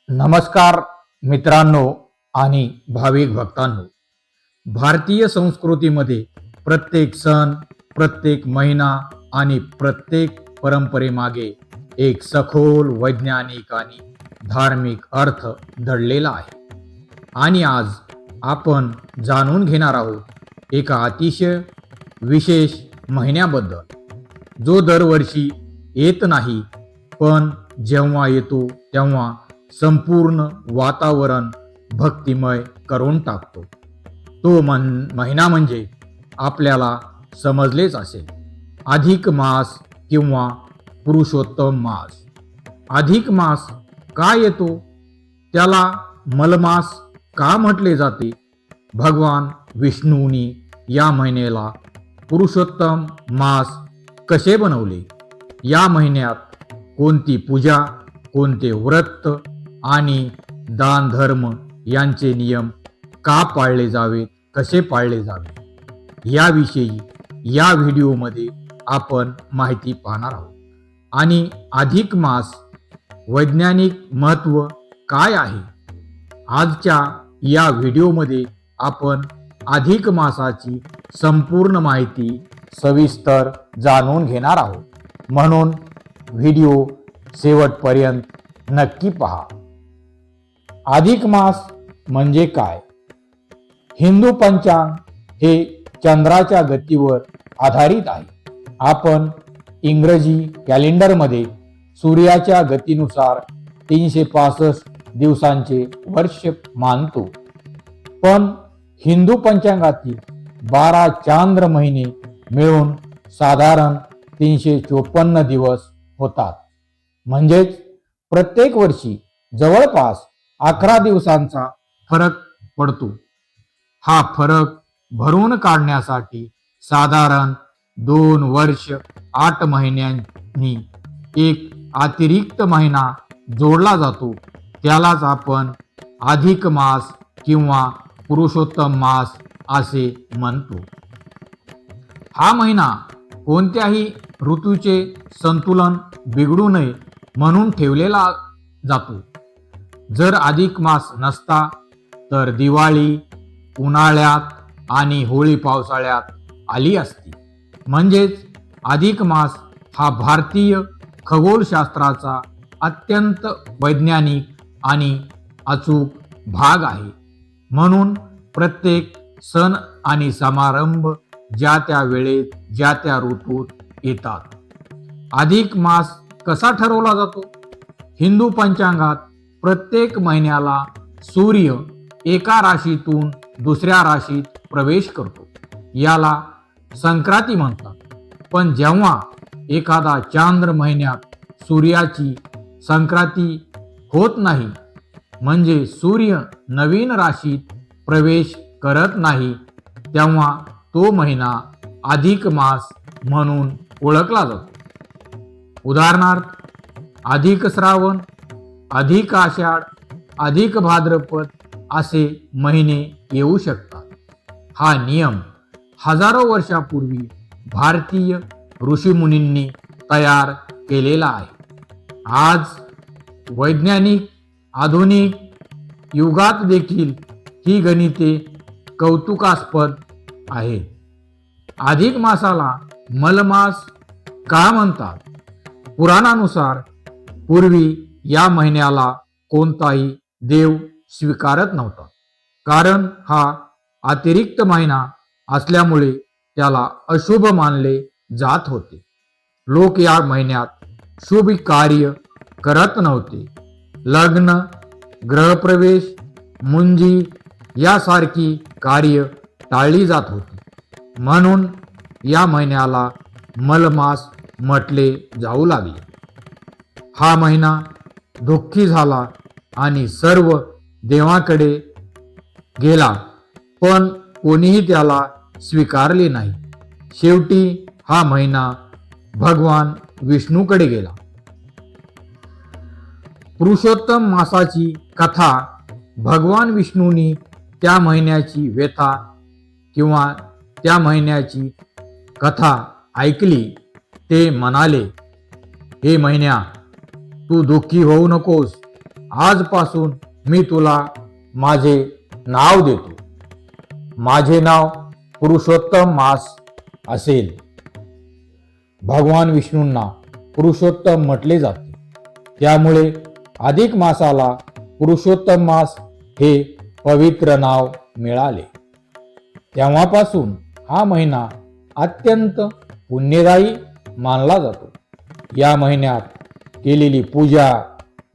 नमस्कार मित्रांनो आणि भाविक भक्तांनो. भारतीय संस्कृतीमध्ये प्रत्येक सण, प्रत्येक महिना आणि प्रत्येक परंपरेमागे एक सखोल वैज्ञानिक आणि धार्मिक अर्थ दडलेला आहे. आणि आज आपण जाणून घेणार आहोत एका अतिशय विशेष महिन्याबद्दल, जो दरवर्षी येत नाही, पण जेव्हा येतो तेव्हा संपूर्ण वातावरण भक्तिमय करून टाकतो. तो महिना म्हणजे आपल्याला समजलेच असेल, अधिक मास किंवा पुरुषोत्तम मास. अधिक मास का येतो? त्याला मलमास का म्हटले जाते? भगवान विष्णूंनी या महिन्याला पुरुषोत्तम मास कसे बनवले? या महिन्यात कोणती पूजा, कोणते व्रत आणि दान धर्म यांचे नियम का पाळले जावेत, कसे पाळले जावे, याविषयी या व्हिडिओमध्ये आपण माहिती पाहणार आहोत. आणि अधिक मास वैज्ञानिक महत्त्व काय आहे? आजच्या या व्हिडिओमध्ये आपण अधिक मासाची संपूर्ण माहिती सविस्तर जाणून घेणार आहोत. म्हणून व्हिडिओ शेवटपर्यंत नक्की पहा. अधिक मास म्हणजे काय? हिंदू पंचांग हे चंद्राच्या गतीवर आधारित आहे. आपण इंग्रजी कॅलेंडरमध्ये सूर्याच्या गतीनुसार 365 दिवसांचे वर्ष मानतो. पण हिंदू पंचांगातील 12 चांद्र महिने मिळून साधारण 354 दिवस होतात. म्हणजेच प्रत्येक वर्षी जवळपास 11 दिवसांचा फरक पडतो. हा फरक भरून काढण्यासाठी साधारण 2 वर्ष 8 महिन्यांनी एक अतिरिक्त महिना जोडला जातो. त्यालाच आपण अधिक मास किंवा पुरुषोत्तम मास असे म्हणतो. हा महिना कोणत्याही ऋतूचे संतुलन बिघडू नये म्हणून ठेवलेला जातो. जर अधिक मास नसता तर दिवाळी उन्हाळ्यात आणि होळी पावसाळ्यात आली असती. म्हणजेच अधिक मास हा भारतीय खगोलशास्त्राचा अत्यंत वैज्ञानिक आणि अचूक भाग आहे. म्हणून प्रत्येक सण आणि समारंभ ज्या त्या वेळेत, ज्या त्या ऋतूत येतात. अधिक मास कसा ठरवला जातो? हिंदू पंचांगात प्रत्येक महिन्याला सूर्य एका राशीतून दुसऱ्या राशीत प्रवेश करतो. याला संक्रांती म्हणतात. पण जेव्हा एखादा चांद्र महिन्यात सूर्याची संक्रांती होत नाही, म्हणजे सूर्य नवीन राशीत प्रवेश करत नाही, तेव्हा तो महिना अधिक मास म्हणून ओळखला जातो. उदाहरणार्थ, अधिक श्रावण, अधिक आषाढ, अधिक भाद्रपद असे महिने येऊ शकतात. हा नियम हजारो वर्षापूर्वी भारतीय ऋषीमुनींनी तयार केलेला आहे. आज वैज्ञानिक आधुनिक युगात देखील ही गणिते कौतुकास्पद आहेत. अधिक मासाला मलमास का म्हणतात? पुराणानुसार पूर्वी या महिन्याला कोणताही देव स्वीकारत नव्हता. कारण हा अतिरिक्त महिना असल्यामुळे त्याला अशुभ मानले जात होते. लोक या महिन्यात शुभ कार्य करत नव्हते. लग्न, गृहप्रवेश, मुंजी यासारखी कार्य टाळली जात होती. म्हणून या महिन्याला मलमास म्हटले जाऊ लागले. हा महिना दुःखी झाला आणि सर्व देवाकडे गेला, पण कोणीही त्याला स्वीकारले नाही. शेवटी हा महिना भगवान विष्णूकडे गेला. पुरुषोत्तम मासाची कथा. भगवान विष्णूंनी त्या महिन्याची व्यथा किंवा त्या महिन्याची कथा ऐकली. ते म्हणाले, हे महिन्या, तू दुःखी होऊ नकोस. आजपासून मी तुला माझे नाव देतो. माझे नाव पुरुषोत्तम मास असेल. भगवान विष्णूंना पुरुषोत्तम म्हटले जाते. त्यामुळे अधिक मासाला पुरुषोत्तम मास हे पवित्र नाव मिळाले. तेव्हापासून हा महिना अत्यंत पुण्यदायी मानला जातो. या महिन्यात केलेली पूजा,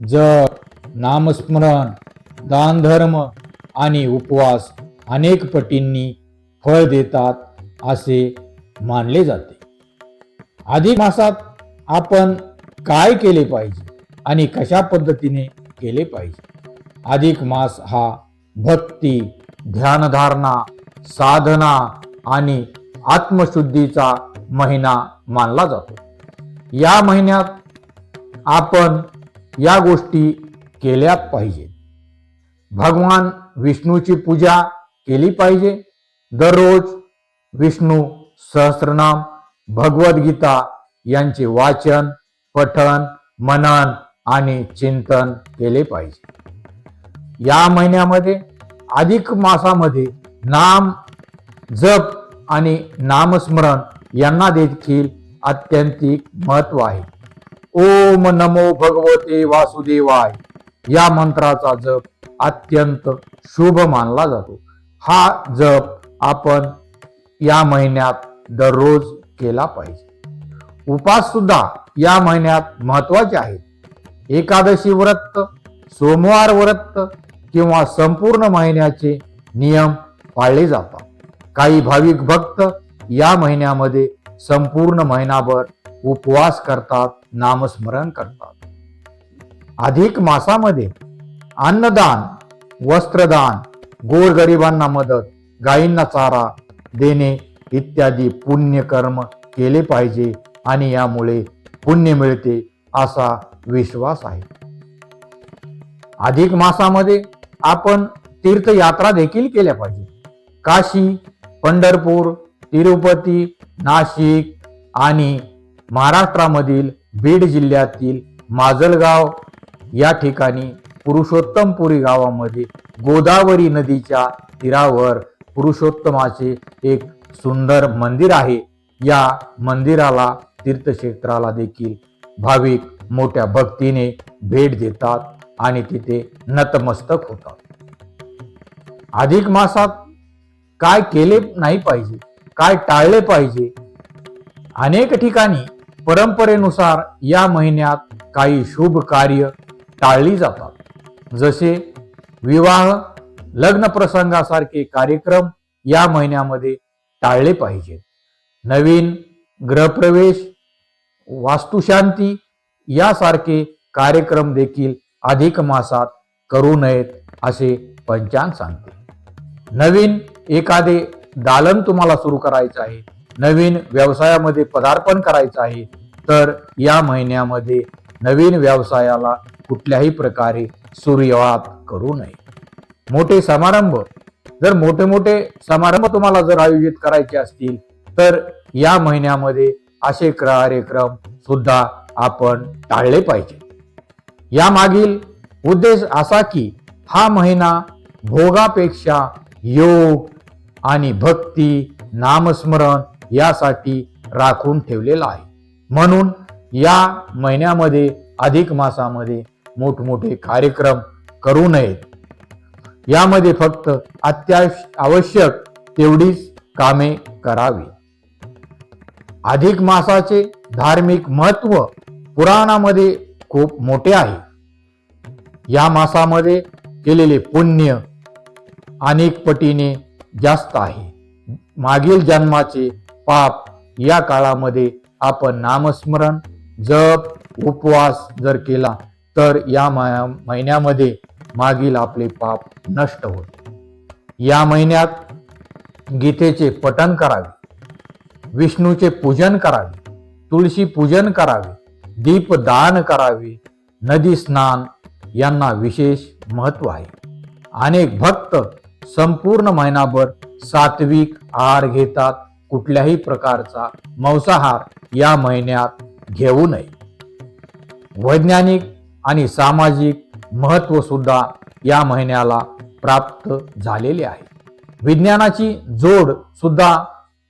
जप, नामस्मरण, दानधर्म आणि उपवास अनेक पटींनी फळ देतात असे मानले जाते. अधिक मासात आपण काय केले पाहिजे आणि कशा पद्धतीने केले पाहिजे? अधिक मास हा भक्ती, ध्यानधारणा, साधना आणि आत्मशुद्धीचा महिना मानला जातो. या महिन्यात आपण या गोष्टी केल्या पाहिजे. भगवान विष्णूची पूजा केली पाहिजे. दररोज विष्णू सहस्रनाम, भगवद्गीता यांचे वाचन, पठण, मनन आणि चिंतन केले पाहिजे. या महिन्यामध्ये अधिक मासामध्ये नाम जप आणि नामस्मरण यांना देखील अत्यंतिक महत्व आहे. ओम नमो भगवते वासुदेवाय या मंत्राचा जप अत्यंत शुभ मानला जातो. हा जप आपण या महिन्यात दररोज केला पाहिजे. उपास सुद्धा या महिन्यात महत्वाचे आहेत. एकादशी व्रत, सोमवार व्रत किंवा संपूर्ण महिन्याचे नियम पाळले जातात. काही भाविक भक्त या महिन्यामध्ये संपूर्ण महिनाभर उपवास करतात, नामस्मरण करतात. अधिक मासामध्ये अन्नदान, वस्त्रदान, गोरगरिबांना मदत, गायींना चारा देणे इत्यादी पुण्य कर्म केले पाहिजे आणि यामुळे पुण्य मिळते असा विश्वास आहे. अधिक मासामध्ये आपण तीर्थयात्रा देखील केल्या पाहिजे. काशी, पंढरपूर, तिरुपती, नाशिक आणि महाराष्ट्रामधील बीड जिल्ह्यातील माजलगाव या ठिकाणी पुरुषोत्तमपुरी गावामध्ये गोदावरी नदीच्या तीरावर पुरुषोत्तमाचे एक सुंदर मंदिर आहे. या मंदिराला, तीर्थक्षेत्राला देखील भाविक मोठ्या भक्तीने भेट देतात आणि तिथे नतमस्तक होतात. अधिक मासात काय केले नाही पाहिजे, काय टाळले पाहिजे? अनेक ठिकाणी परंपरेनुसार या महिन्यात काही शुभ कार्य टाळली जातात. जसे विवाह, लग्न प्रसंगासारखे कार्यक्रम या महिन्यामध्ये टाळले पाहिजेत. नवीन गृहप्रवेश, वास्तुशांती यासारखे कार्यक्रम देखील अधिक मासात करू नयेत असे पंचांग सांगते. नवीन एखादे दालन तुम्हाला सुरू करायचं आहे, नवीन व्यवसायामध्ये पदार्पण करायचं आहे, तर या महिन्यामध्ये नवीन व्यवसायाला कुठल्याही प्रकारे सुरुवात करू नये. मोठे समारंभ, जर मोठे समारंभ तुम्हाला जर आयोजित करायचे असतील तर या महिन्यामध्ये असे कार्यक्रम सुद्धा आपण टाळले पाहिजे. यामागील उद्देश असा की हा महिना भोगापेक्षा योग आणि भक्ती, नामस्मरण यासाठी राखून ठेवलेला आहे. म्हणून या महिन्यामध्ये, अधिक मासामध्ये मोठमोठे कार्यक्रम करू नयेत. यामध्ये फक्त आवश्यक तेवढीच कामे करावी. अधिक मासाचे धार्मिक महत्व पुराणामध्ये खूप मोठे आहे. या मासामध्ये केलेले पुण्य अनेक पटीने जास्त आहे. मागील जन्माचे पाप या काळामध्ये आपण नामस्मरण, जप, उपवास जर केला तर या महिन्यामध्ये मागील आपले पाप नष्ट होते. या महिन्यात गीतेचे पठण करावे, विष्णूचे पूजन करावे, तुळशी पूजन करावे, दीपदान करावे, नदी स्नान यांना विशेष महत्व आहे. अनेक भक्त संपूर्ण महिनाभर सात्विक आहार घेतात. कुठल्याही प्रकारचा मांसाहार या महिन्यात घेऊ नये. वैज्ञानिक आणि सामाजिक महत्व सुद्धा या महिन्याला प्राप्त झालेले आहे. विज्ञानाची जोड सुद्धा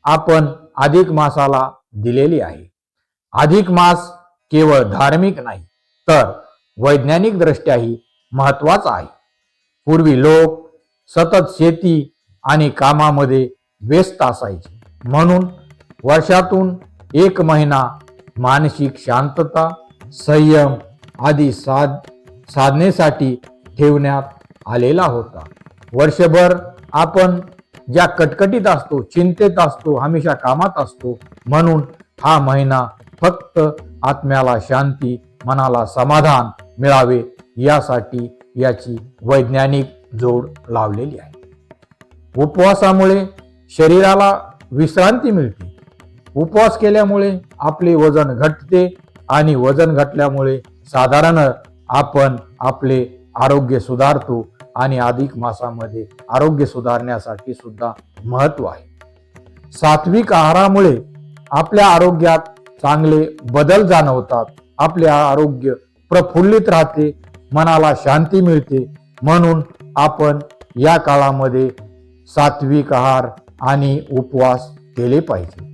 आपण अधिक मासाला दिलेली आहे. अधिक मास केवळ धार्मिक नाही तर वैज्ञानिक दृष्ट्याही महत्वाचा आहे. पूर्वी लोक सतत शेती आणि कामामध्ये व्यस्त असायचे, म्हणून वर्षातून एक महिना मानसिक शांतता, संयम आदी साधनेसाठी ठेवण्यात आलेला होता. वर्षभर आपण ज्या कटकटीत असतो, चिंतेत असतो, हमेशा कामात असतो, म्हणून हा महिना फक्त आत्म्याला शांती, मनाला समाधान मिळावे यासाठी याची वैज्ञानिक जोड लावलेली आहे. उपवासामुळे शरीराला विश्रांती मिळते. उपवास केल्यामुळे आपले वजन घटते आणि वजन घटल्यामुळे साधारण आपण आपले आरोग्य सुधारतो आणि अधिक मासामध्ये आरोग्य सुधारण्यासाठी सुद्धा महत्व आहे. सात्विक आहारामुळे आपल्या आरोग्यात चांगले बदल जाणवतात. आपले आरोग्य प्रफुल्लित राहते, मनाला शांती मिळते, म्हणून आपण या काळामध्ये सात्विक आहार आणि उपवास केले पाहिजे.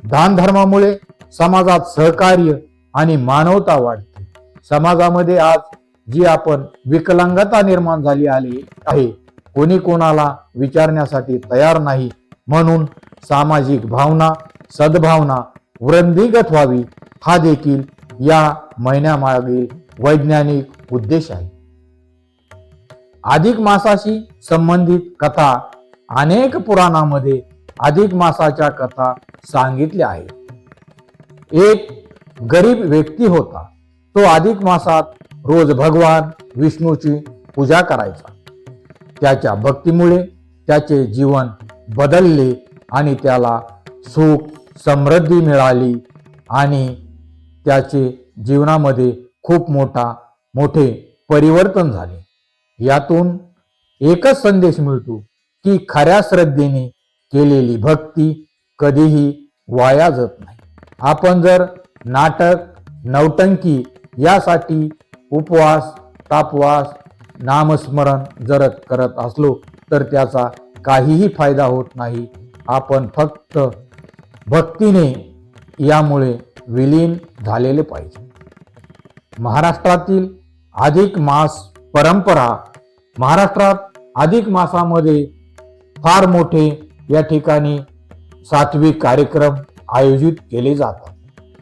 दान धर्मामुळे समाजात सहकार्य आणि मानवता वाढते. समाजामध्ये आज जी आपण विकलांगता निर्माण झाली आहे, कोणी कोणाला विचारण्यासाठी तयार नाही, म्हणून सामाजिक भावना, सद्भावना वृद्धिंगत व्हावी हा देखील या महिन्यामागील वैज्ञानिक उद्देश आहे. अधिक मासाशी संबंधित कथा अनेक पुराणामध्ये अधिक मासाच्या कथा सांगितल्या आहेत. एक गरीब व्यक्ती होता. तो अधिक मासात रोज भगवान विष्णूची पूजा करायचा. त्याच्या भक्तीमुळे त्याचे जीवन बदलले आणि त्याला सुख, समृद्धी मिळाली आणि त्याचे जीवनामध्ये खूप मोठे परिवर्तन झाले. यातून एकच संदेश मिळतो की खऱ्या श्रद्धेने केलेली भक्ती कधीही वाया जात नाही. आपण जर नाटक, नौटंकी यासाठी उपवास, तापवास, नामस्मरण जर करत असलो तर त्याचा काहीही फायदा होत नाही. आपण फक्त भक्तीने यामुळे विलीन झालेले पाहिजे. महाराष्ट्रातील अधिक मास परंपरा. महाराष्ट्रात अधिक मासामध्ये फार मोठे या ठिकाणी सात्विक कार्यक्रम आयोजित केले जातात.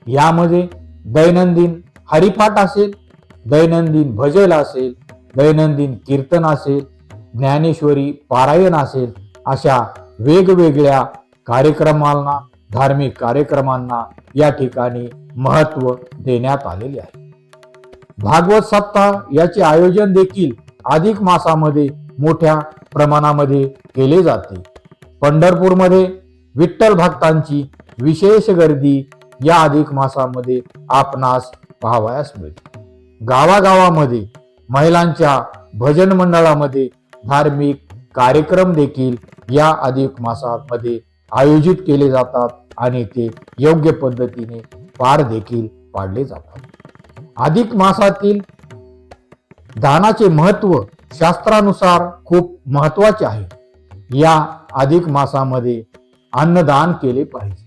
यामध्ये दैनंदिन हरिपाठ असेल, दैनंदिन भजन असेल, दैनंदिन कीर्तन असेल, ज्ञानेश्वरी पारायण असेल, अशा वेगवेगळ्या कार्यक्रमांना, धार्मिक कार्यक्रमांना या ठिकाणी महत्व देण्यात आलेले आहे. भागवत सप्ताह याचे आयोजन देखील अधिक मासामध्ये मोठ्या प्रमाणामध्ये केले जाते. पंढरपूरमध्ये विठ्ठल भक्तांची विशेष गर्दी या अधिक मासामध्ये आपणास पाहावयास मिळते. गावागावामध्ये महिलांच्या भजन मंडळामध्ये धार्मिक कार्यक्रम देखील या अधिक मासामध्ये आयोजित केले जातात आणि ते योग्य पद्धतीने पार देखील पाडले जातात. अधिक मासातील दानाचे महत्व शास्त्रानुसार खूप महत्वाचे आहे. या अधिक मासामध्ये अन्नदान केले पाहिजे.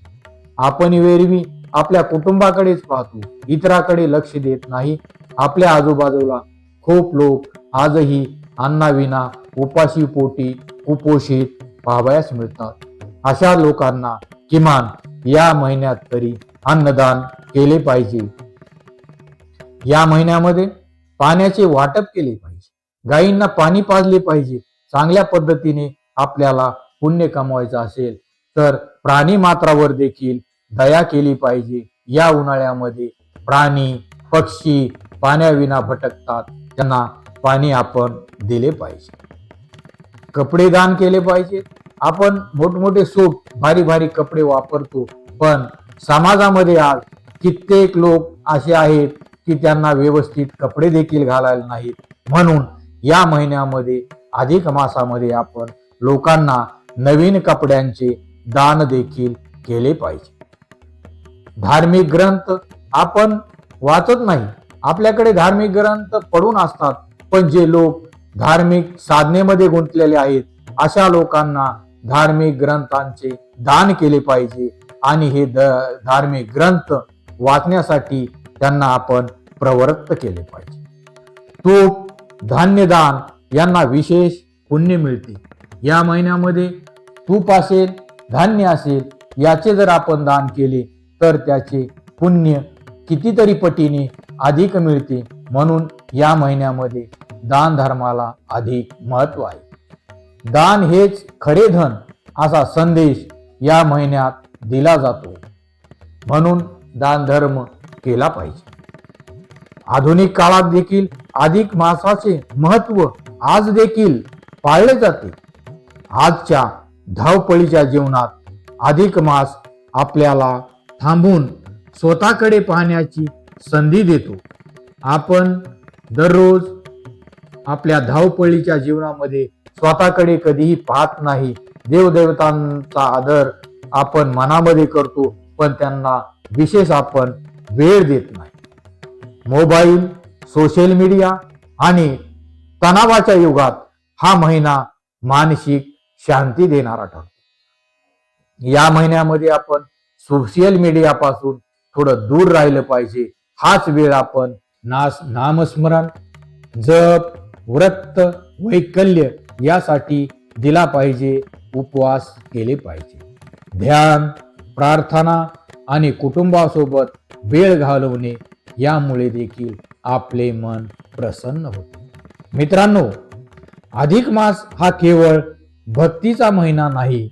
आपण वेरवी आपल्या कुटुंबाकडेच पाहतो, इतराकडे लक्ष देत नाही. आपल्या आजूबाजूला खूप लोक आजही अन्नाविना उपाशी पोटी कुपोषित पाहावयास मिळतात. अशा लोकांना किमान या महिन्यात तरी अन्नदान केले पाहिजे. या महिन्यामध्ये पाण्याचे वाटप केले पाहिजे. गायींना पाणी पाजले पाहिजे. चांगल्या पद्धतीने आपल्याला पुण्य कमवायचं असेल तर प्राणी मात्रावर देखील दया केली पाहिजे. या उन्हाळ्यामध्ये प्राणी, पक्षी पाण्याविना भटकतात, त्यांना पाणी आपण दिले पाहिजे. कपडे दान केले पाहिजे. आपण मोठमोठे सूट, भारी भारी कपडे वापरतो, पण समाजामध्ये आज कित्येक लोक असे आहेत की त्यांना व्यवस्थित कपडे देखील घालायला नाहीत. म्हणून या महिन्यामध्ये अधिक मासामध्ये आपण लोकांना नवीन कपड्यांचे दान देखील केले पाहिजे. धार्मिक ग्रंथ आपण वाचत नाही. आपल्याकडे धार्मिक ग्रंथ पडून असतात, पण जे लोक धार्मिक साधनेमध्ये गुंतलेले आहेत अशा लोकांना धार्मिक ग्रंथांचे दान केले पाहिजे आणि हे धार्मिक ग्रंथ वाचण्यासाठी त्यांना आपण प्रवृत्त केले पाहिजे. तूप, धान्यदान यांना विशेष पुण्य मिळते. या महिन्यामध्ये तूप असेल, धान्य असेल याचे जर आपण दान केले तर त्याचे पुण्य कितीतरी पटीने अधिक मिळते. म्हणून या महिन्यामध्ये दान धर्माला अधिक महत्व आहे. दान हेच खरे धन असा संदेश या महिन्यात दिला जातो. म्हणून दान धर्म केला पाहिजे. आधुनिक काळात देखील अधिक मासाचे महत्व आज देखील पाळले जाते. आजच्या धावपळीच्या जीवनात अधिक मास आपल्याला थांबून स्वतःकडे पाहण्याची संधी देतो. आपण दररोज आपल्या धावपळीच्या जीवनामध्ये स्वतःकडे कधीही पाहत नाही. देवदेवतांचा आदर आपण मनामध्ये करतो, पण त्यांना विशेष आपण वेळ देत नाही. मोबाईल, सोशल मीडिया आणि तणावाच्या युगात हा महिना मानसिक शांती देणारा ठरतो. या महिन्यामध्ये आपण सोशल मीडियापासून थोडं दूर राहिलं पाहिजे. हाच वेळ आपण नामस्मरण, जप, व्रत, वैकल्य यासाठी दिला पाहिजे. उपवास केले पाहिजे. ध्यान, प्रार्थना आणि कुटुंबासोबत वेळ घालवणे यामुळे देखील आपले मन प्रसन्न होते. मित्रांनो, अधिक मास हा केवळ भक्तीचा महिना नाही,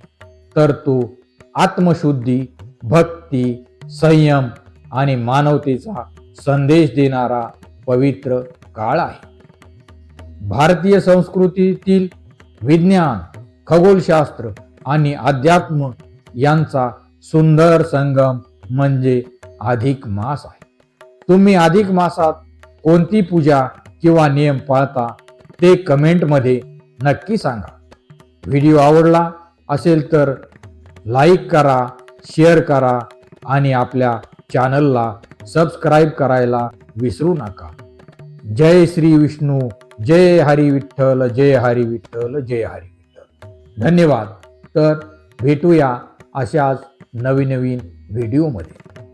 तर तो आत्मशुद्धी, भक्ती, संयम आणि मानवतेचा संदेश देणारा पवित्र काळ आहे. भारतीय संस्कृतीतील विज्ञान, खगोलशास्त्र आणि अध्यात्म यांचा सुंदर संगम म्हणजे अधिक मास आहे. तुम्ही अधिक मासात कोणती पूजा किंवा नियम पाळता ते कमेंटमध्ये नक्की सांगा. व्हिडिओ आवडला असेल तर लाईक करा, शेअर करा आणि आपल्या चॅनलला सबस्क्राईब करायला विसरू नका. जय श्री विष्णू, जय हरी विठ्ठल, जय हरी विठ्ठल, जय हरी विठ्ठल. धन्यवाद. तर भेटूया अशाच नवीन व्हिडिओमध्ये.